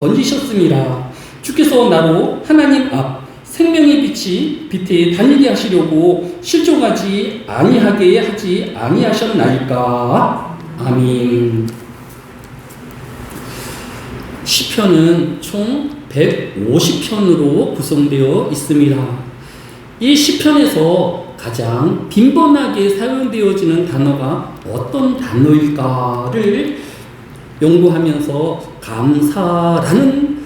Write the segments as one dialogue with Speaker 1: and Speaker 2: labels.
Speaker 1: 던지셨습니다. 주께서 나로 하나님 앞 생명의 빛이 빛에 다니게 하시려고 실족하지 아니하게 하지 아니하셨나이까. 아멘. 시편은 총 150편으로 구성되어 있습니다. 이 시편에서 가장 빈번하게 사용되어지는 단어가 어떤 단어일까를 연구하면서 감사라는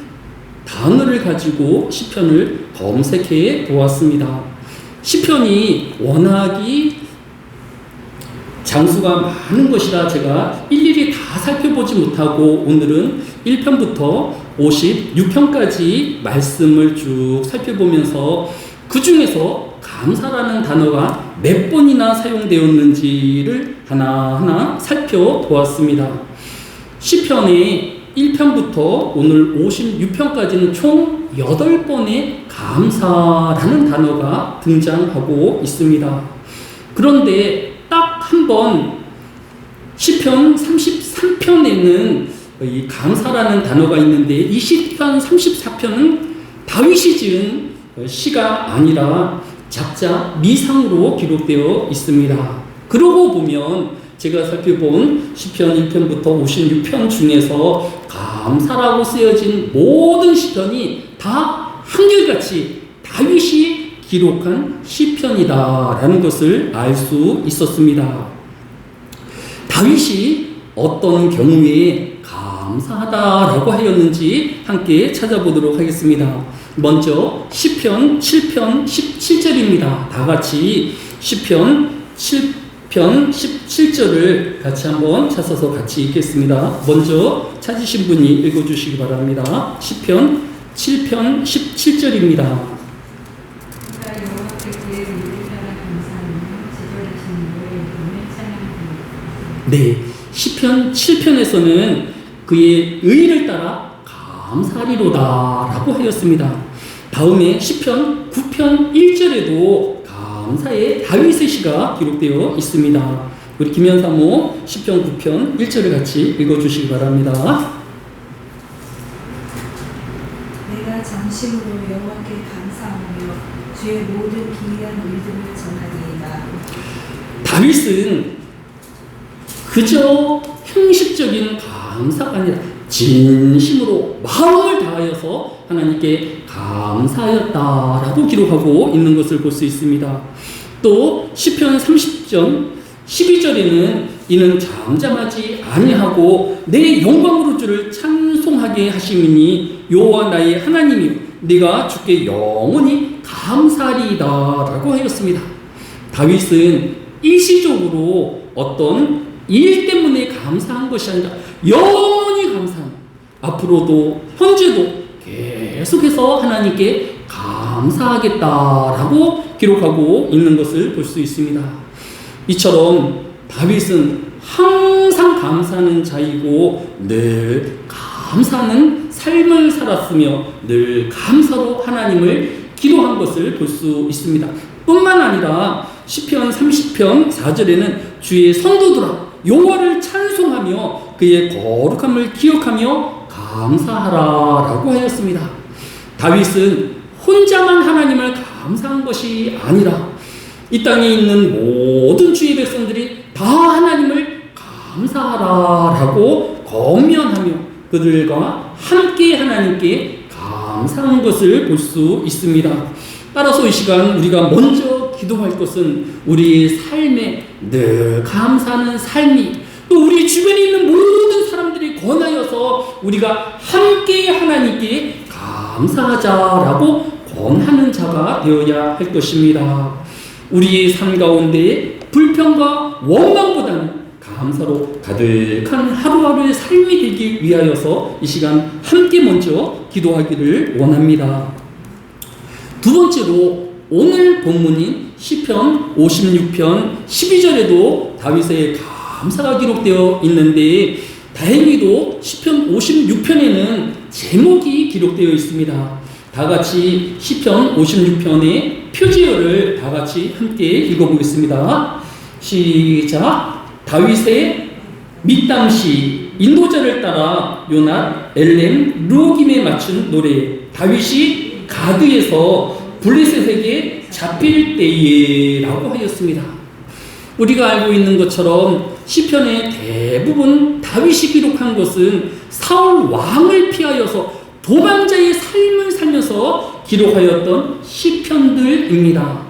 Speaker 1: 단어를 가지고 시편을 검색해 보았습니다. 시편이 워낙이 장수가 많은 것이라 제가 일일이 다 살펴보지 못하고 오늘은 1편부터 56편까지 말씀을 쭉 살펴보면서 그 중에서 감사라는 단어가 몇 번이나 사용되었는지를 하나하나 살펴보았습니다. 시편의 1편부터 오늘 56편까지는 총 8번의 감사라는 단어가 등장하고 있습니다. 그런데 딱 한 번 시편 33편에는 이 감사라는 단어가 있는데 이 시편 34편은 다윗이 지은 시가 아니라 작자 미상으로 기록되어 있습니다. 그러고 보면 제가 살펴본 시편 1편부터 56편 중에서 감사라고 쓰여진 모든 시편이 다 한결같이 다윗이 기록한 시편이다라는 것을 알 수 있었습니다. 다윗이 어떤 경우에 감사하다라고 하였는지 함께 찾아보도록 하겠습니다. 먼저 시편 7편 17절입니다. 다 같이 시편 7편 17절을 같이 한번 찾아서 같이 읽겠습니다. 먼저 찾으신 분이 읽어주시기 바랍니다. 시편 7편 17절입니다. 네, 시편 7편에서는 그의 의를 따라 감사하리로다 라고 하였습니다. 다음에 시편 9편 1절에도 감사의 다윗의 시가 기록되어 있습니다. 우리 김현사모 시편 9편 1절을 같이 읽어주시기 바랍니다.
Speaker 2: 내가 잠심으로 여호와께 감사하며 주의 모든 기이한 일들을 전하리이다.
Speaker 1: 다윗은 그저 형식적인 감사가 아니라 진심으로 마음을 다하여서 하나님께 감사하였다라고 기록하고 있는 것을 볼 수 있습니다. 또 시편 30편 12절에는 이는 잠잠하지 아니하고 내 영광으로 주를 찬송하게 하심이니 여호와 나의 하나님이요 네가 주께 영원히 감사하리이다라고 하였습니다. 다윗은 일시적으로 어떤 일 때문에 감사한 것이 아니라 영원히 감사한, 앞으로도 현재도 계속해서 하나님께 감사하겠다라고 기록하고 있는 것을 볼 수 있습니다. 이처럼 다윗은 항상 감사하는 자이고 늘 감사하는 삶을 살았으며 늘 감사로 하나님을 기도한 것을 볼 수 있습니다. 뿐만 아니라 시편 30편 4절에는 주의 성도들아 여호와를 찬송하며 그의 거룩함을 기억하며 감사하라라고 하였습니다. 다윗은 혼자만 하나님을 감사한 것이 아니라 이 땅에 있는 모든 주의 백성들이 다 하나님을 감사하라라고 권면하며 그들과 함께 하나님께 감사한 것을 볼 수 있습니다. 따라서 이 시간 우리가 먼저 기도할 것은 우리의 삶에 늘 감사하는 삶이 또 우리 주변에 있는 모든 사람들이 권하여서 우리가 함께 하나님께 감사하자라고 권하는 자가 되어야 할 것입니다. 우리의 삶 가운데 불평과 원망보다는 감사로 가득한 하루하루의 삶이 되기 위하여서 이 시간 함께 먼저 기도하기를 원합니다. 두 번째로 오늘 본문인 시편 56편 12절에도 다윗의 감사가 기록되어 있는데 다행히도 시편 56편에는 제목이 기록되어 있습니다. 다 같이 시편 56편의 표지어를 다 같이 함께 읽어보겠습니다. 시작. 다윗의 밑담시 인도자를 따라 요낫, 엘렘, 루김에 맞춘 노래 다윗이 가드에서 블레셋에게 잡힐 때에라고 하였습니다. 우리가 알고 있는 것처럼 시편의 대부분 다윗이 기록한 것은 사울 왕을 피하여서 도망자의 삶을 살면서 기록하였던 시편들입니다.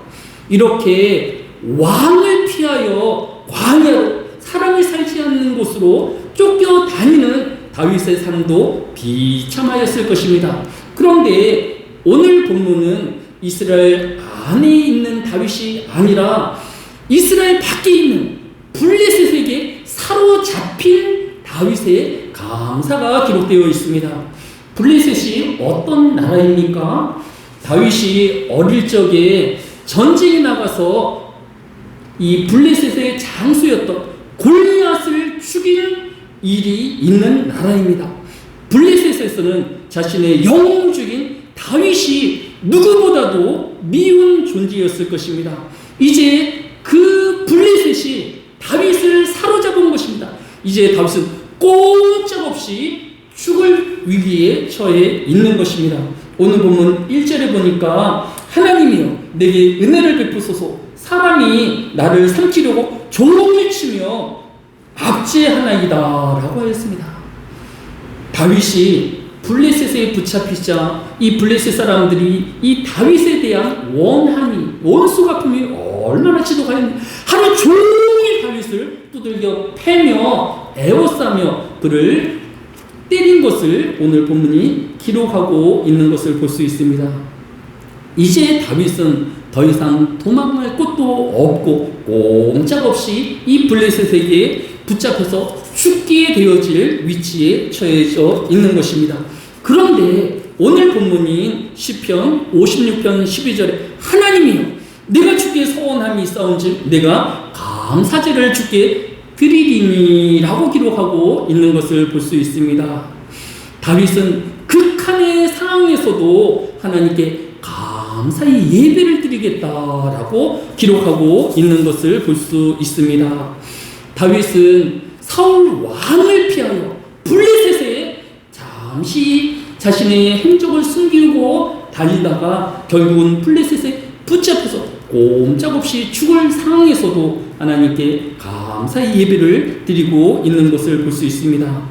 Speaker 1: 이렇게 왕을 피하여 광야로 사람이 살지 않는 곳으로 쫓겨다니는 다윗의 삶도 비참하였을 것입니다. 그런데 오늘 본문은 이스라엘 안에 있는 다윗이 아니라 이스라엘 밖에 있는 블레셋에게 사로잡힌 다윗의 감사가 기록되어 있습니다. 블레셋이 어떤 나라입니까? 다윗이 어릴 적에 전쟁에 나가서 이 블레셋의 장수였던 골리앗을 죽인 일이 있는 나라입니다. 블레셋에서는 자신의 영웅적인 다윗이 누구보다도 미운 존재였을 것입니다. 이제 그 블레셋이 다윗을 사로잡은 것입니다. 이제 다윗은 꼼짝없이 죽을 위기에 처해 있는 것입니다. 오늘 보면 1절에 보니까 하나님이여 내게 은혜를 베푸소서 사람이 나를 삼키려고 종을 치며 압제하나이다 라고 하였습니다. 다윗이 블레셋에 붙잡히자 이 블레셋 사람들이 이 다윗에 대한 원수 갚음이 얼마나 지독하였는지 하루 종일 다윗을 두들겨 패며 애워싸며 그를 때린 것을 오늘 본문이 기록하고 있는 것을 볼 수 있습니다. 이제 다윗은 더 이상 도망갈 곳도 없고 꼼짝없이 이 블레셋에게 붙잡혀서 죽게 되어질 위치에 처해져 있는 것입니다. 그런데 오늘 본문인 시편 56편 12절에 하나님이여 내가 주께 소원함이 있사온즉 내가 감사제를 주께 드리리니 라고 기록하고 있는 것을 볼 수 있습니다. 다윗은 극한의 상황에서도 하나님께 감사의 예배를 드리겠다라고 기록하고 있는 것을 볼 수 있습니다. 다윗은 사울 왕을 피하여 블레셋에 잠시 자신의 행적을 숨기고 다니다가 결국은 블레셋에 붙잡혀서 꼼짝없이 죽을 상황에서도 하나님께 감사의 예배를 드리고 있는 것을 볼 수 있습니다.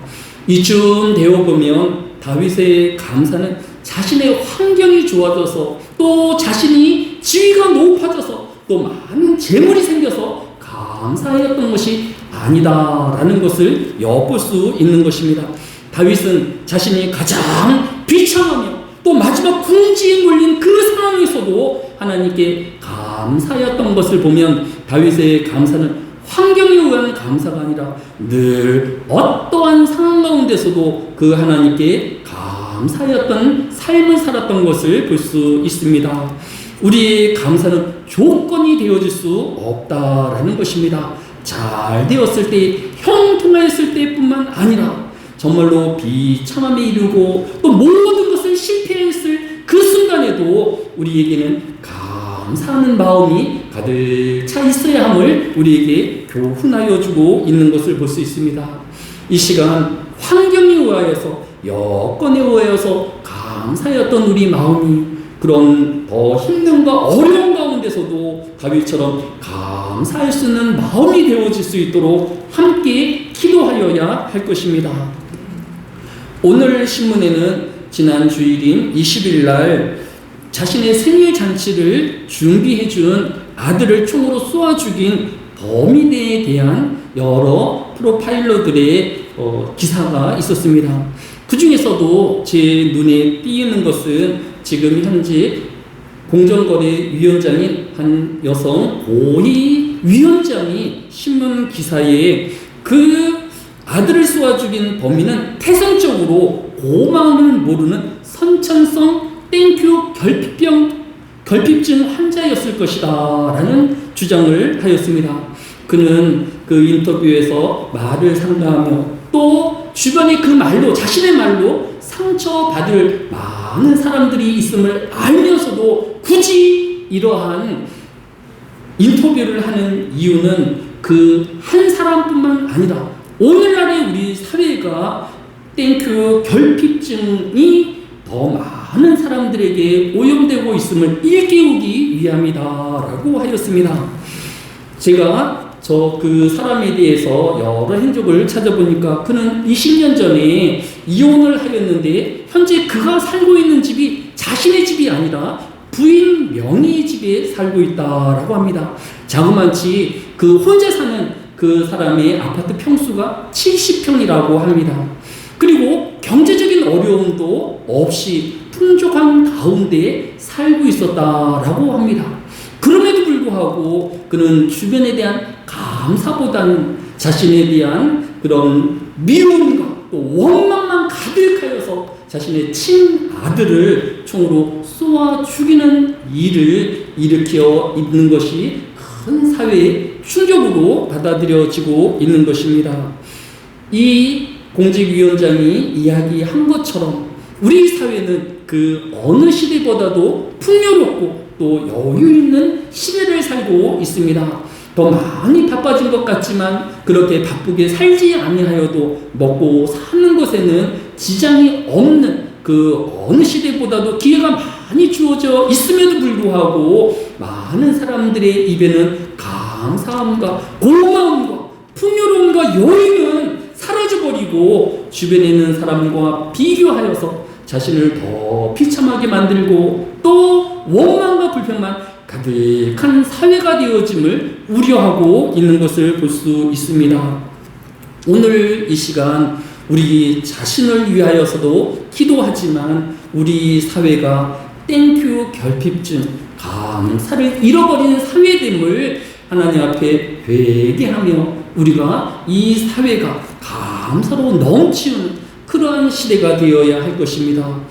Speaker 1: 이쯤 되어 보면 다윗의 감사는 자신의 환경이 좋아져서 또 자신이 지위가 높아져서 또 많은 재물이 생겨서 감사하였던 것이 아니다라는 것을 엿볼 수 있는 것입니다. 다윗은 자신이 가장 비참하며 또 마지막 궁지에 몰린 그 상황에서도 하나님께 감사하였던 것을 보면 다윗의 감사는 환경에 의한 감사가 아니라 늘 어떠한 상황 가운데서도 그 하나님께 감사하였던 삶을 살았던 것을 볼 수 있습니다. 우리의 감사는 조건이 되어질 수 없다라는 것입니다. 잘 되었을 때, 형통하였을 때뿐만 아니라 정말로 비참함에 이르고 또 모든 것을 실패했을 그 순간에도 우리에게는 감사하는 마음이 가득 차 있어야 함을 우리에게 교훈하여 주고 있는 것을 볼 수 있습니다. 이 시간 환경에 의하여서 여건에 의하여서 감사였던 우리 마음이 그런 더 힘듦과 어려운 가운데서도 다윗처럼 감사할 수 있는 마음이 되어질 수 있도록 함께 기도하여야 할 것입니다. 오늘 신문에는 지난 주일인 20일 날 자신의 생일 잔치를 준비해 준 아들을 총으로 쏘아 죽인 범인에 대한 여러 프로파일러들의 기사가 있었습니다. 그 중에서도 제 눈에 띄는 것은 지금 현재 공정거래위원장인 한 여성 고위 위원장이 신문 기사에 그 아들을 쏘아 죽인 범인은 태생적으로 고마움을 모르는 선천성 땡큐 결핍증 환자였을 것이다 라는 주장을 하였습니다. 그는 그 인터뷰에서 말을 상대하며 또 주변에 그 말로 자신의 말로 상처받을 많은 사람들이 있음을 알면서도 굳이 이러한 인터뷰를 하는 이유는 그 한 사람뿐만 아니라 오늘날의 우리 사회가 땡큐 결핍증이 더 많은 사람들에게 오염되고 있음을 일깨우기 위함이다라고 하였습니다. 제가 그 사람에 대해서 여러 행적을 찾아보니까 그는 20년 전에 이혼을 하였는데 현재 그가 살고 있는 집이 자신의 집이 아니라 부인 명의의 집에 살고 있다라고 합니다. 자그마치 그 혼자 사는 그 사람의 아파트 평수가 70평이라고 합니다. 그리고 경제적인 어려움도 없이 풍족한 가운데 살고 있었다라고 합니다. 그럼에도 불구하고 그는 주변에 대한 감사보다는 자신에 대한 그런 미움과 또 원망만 가득하여서 자신의 친아들을 총으로 쏘아 죽이는 일을 일으켜 있는 것이 큰 사회의 충격으로 받아들여지고 있는 것입니다. 이 공직위원장이 이야기한 것처럼 우리 사회는 그 어느 시대보다도 풍요롭고 또 여유 있는 시대를 살고 있습니다. 더 많이 바빠진 것 같지만 그렇게 바쁘게 살지 아니하여도 먹고 사는 것에는 지장이 없는 그 어느 시대보다도 기회가 많이 주어져 있음에도 불구하고 많은 사람들의 입에는 감사함과 고마움과 풍요로움과 여유는 사라져버리고 주변에 있는 사람과 비교하여서 자신을 더 비참하게 만들고 또 원망과 불평만 가득한 사회가 되어짐을 우려하고 있는 것을 볼 수 있습니다. 오늘 이 시간 우리 자신을 위하여서도 기도하지만 우리 사회가 땡큐 결핍증, 감사를 잃어버리는 사회됨을 하나님 앞에 회개하며 우리가 이 사회가 감사로 넘치는 그러한 시대가 되어야 할 것입니다.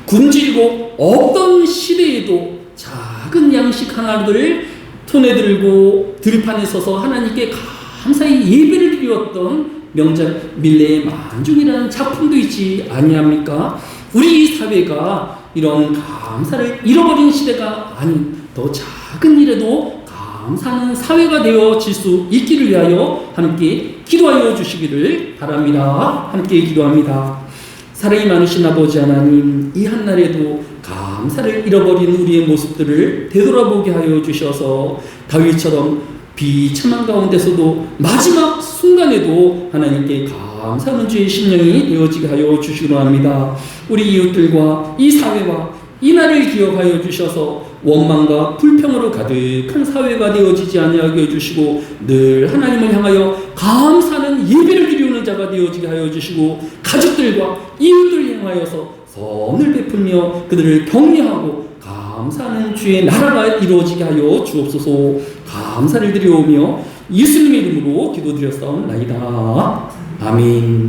Speaker 1: 굶주리고 없던 시대에도 작은 양식 하나를 손에 들고 들판에 서서 하나님께 감사의 예배를 드렸던 명작 밀레의 만중이라는 작품도 있지 아니합니까? 우리 이 사회가 이런 감사를 잃어버린 시대가 아닌 더 작은 일에도 감사하는 사회가 되어질 수 있기를 위하여 함께 기도하여 주시기를 바랍니다. 함께 기도합니다. 사랑이 많으신 아버지 하나님, 이 한날에도 감사를 잃어버린 우리의 모습들을 되돌아보게 하여 주셔서 다윗처럼 비참한 가운데서도 마지막 순간에도 하나님께 감사하는 주의 심령이 되어지게 하여 주시기로 합니다. 우리 이웃들과 이 사회와 이 날을 기억하여 주셔서 원망과 불평으로 가득한 사회가 되어지지 아니하게 해주시고 늘 하나님을 향하여 감사하는 예배를 드리는 자가 되어지게 하여 주시고 가족들과 이웃들 향하여서 선을 베풀며 그들을 격려하고 감사하는 주의 나라가 이루어지게 하여 주옵소서. 감사를 드려오며 예수님의 이름으로 기도드렸사옵나이다. 아멘.